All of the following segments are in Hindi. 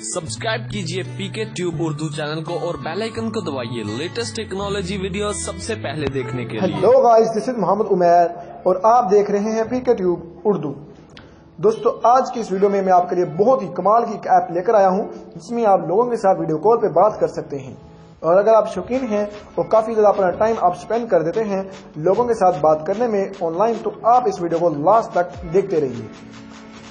सब्सक्राइब कीजिए पीके ट्यूब उर्दू चैनल को और बेल आइकन को दबाइए लेटेस्ट टेक्नोलॉजी वीडियो सबसे पहले देखने के लिए। Hello guys, this is Mohammad Umair और आप देख रहे हैं पीके ट्यूब उर्दू। दोस्तों, आज की इस वीडियो में मैं आपके लिए बहुत ही कमाल की एक ऐप लेकर आया हूं जिसमें आप लोगों के साथ वीडियो कॉल पे बात कर सकते हैं। और अगर आप शौकीन हैं और काफी ज्यादा अपना टाइम आप स्पेंड कर देते हैं लोगों के साथ बात करने में ऑनलाइन, तो आप इस वीडियो को लास्ट तक देखते रहिए,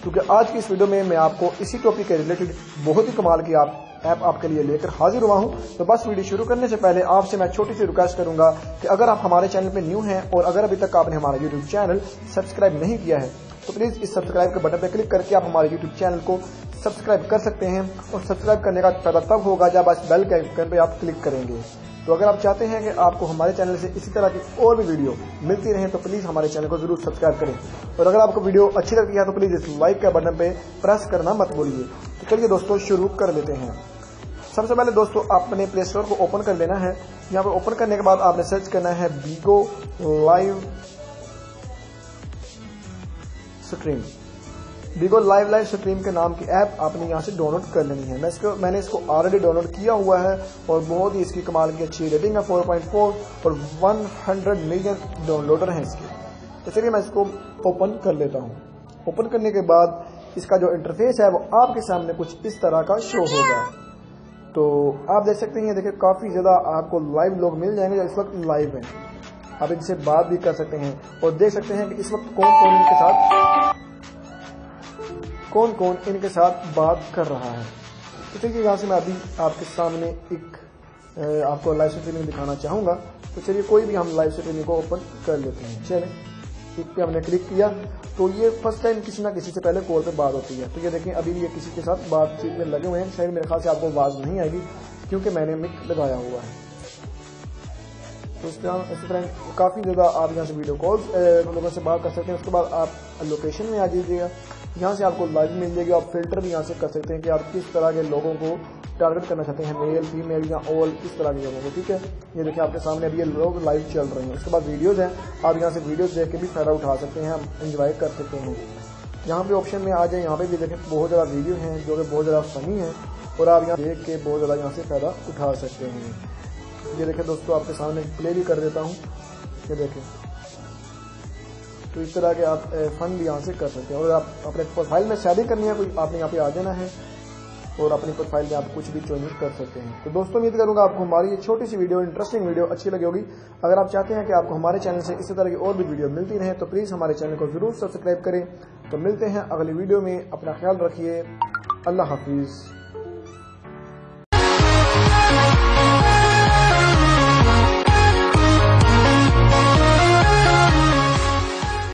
क्योंकि आज की इस वीडियो में मैं आपको इसी टॉपिक के रिलेटेड बहुत ही कमाल की ऐप आपके लिए लेकर हाजिर हुआ हूं। तो बस वीडियो शुरू करने से पहले आपसे मैं छोटी सी रिक्वेस्ट करूंगा कि अगर आप हमारे चैनल पे न्यू हैं और अगर अभी तक आपने हमारा यूट्यूब चैनल सब्सक्राइब नहीं किया है तो प्लीज इस सब्सक्राइब के बटन पर क्लिक करके आप हमारे यूट्यूब चैनल को सब्सक्राइब कर सकते हैं। और सब्सक्राइब करने का फायदा तब होगा जब आप बेल के आइकन पर आप क्लिक करेंगे। तो अगर आप चाहते हैं कि आपको हमारे चैनल से इसी तरह की और भी वीडियो मिलती रहे तो प्लीज हमारे चैनल को जरूर सब्सक्राइब करें। और अगर आपको वीडियो अच्छी लगती है तो प्लीज इस लाइक के बटन पे प्रेस करना मत भूलिए। तो चलिए दोस्तों, शुरू कर लेते हैं। सबसे पहले दोस्तों, आपने प्ले स्टोर को ओपन कर लेना है। यहाँ पे ओपन करने के बाद आपने सर्च करना है बीगो लाइव स्ट्रीम। बीगो लाइव स्ट्रीम के नाम की ऐप आपने यहाँ से डाउनलोड कर लेनी है। मैंने इसको ऑलरेडी डाउनलोड किया हुआ है और बहुत ही इसकी कमाल की अच्छी रेटिंग है 4.4 और 100 मिलियन डाउनलोडर हैं इसके। तो चलिए मैं इसको ओपन कर लेता हूँ। ओपन करने के बाद इसका जो इंटरफेस है वो आपके सामने कुछ इस तरह का शो होगा। तो आप देख सकते हैं, देखिए काफी ज्यादा आपको लाइव लोग मिल जाएंगे जो इस वक्त लाइव हैं। आप इनसे बात भी कर सकते हैं और देख सकते हैं कि इस वक्त कौन कौन इनके साथ बात कर रहा है। तो चलिए यहाँ से मैं अभी आपके सामने एक आपको लाइव स्ट्रीमिंग दिखाना चाहूंगा। तो चलिए कोई भी हम लाइव स्ट्रीमिंग को ओपन कर लेते हैं। चलिए इस पे हमने क्लिक किया तो ये फर्स्ट टाइम किसी ना किसी से पहले कॉल पे बात होती है। तो ये देखें, अभी ये किसी के साथ बातचीत में लगे हुए हैं। शायद मेरे ख्याल से आपको आवाज नहीं आएगी क्योंकि मैंने मिक लगाया हुआ है। तो इस तरह काफी ज्यादा आप यहाँ से वीडियो कॉल्स लोगों से बात कर सकते हैं। उसके बाद आप लोकेशन में आ जाइएगा, यहाँ से आपको लाइव मिल जाएगी। आप फिल्टर भी यहाँ से कर सकते हैं कि आप किस तरह के लोगों को टारगेट करना चाहते हैं, मेल फीमेल या ऑल, इस तरह के लोगों को। ठीक है, ये देखिए आपके सामने अभी ये लोग लाइव चल रहे हैं। उसके बाद वीडियोस हैं, आप यहाँ से वीडियोस देख के भी फायदा उठा सकते हैं, एंजॉय कर सकते हैं। यहाँ पे ऑप्शन में आ जाए, यहाँ पे भी देखें बहुत ज़्यादा वीडियो हैं जो कि बहुत ज़्यादा फनी है और आप यहाँ देख के बहुत ज़्यादा यहाँ से फायदा उठा सकते हैं। ये देखें दोस्तों, आपके सामने प्ले भी कर देता हूँ। ये देखें, तो इस तरह के आप फन भी यहाँ से कर सकते हैं। और आप अपने प्रोफाइल में शेयरिंग करनी है कोई, आपने यहाँ पे आ जाना है और अपनी प्रोफाइल में आप कुछ भी चेंज कर सकते हैं। तो दोस्तों, उम्मीद करूंगा आपको हमारी ये छोटी सी वीडियो, इंटरेस्टिंग वीडियो अच्छी लगी होगी। अगर आप चाहते हैं कि आपको हमारे चैनल से इसी तरह की और भी वीडियो मिलती रहे तो प्लीज़ हमारे चैनल को जरूर सब्सक्राइब करें। तो मिलते हैं अगली वीडियो में, अपना ख्याल रखिए। अल्लाह हाफिज़।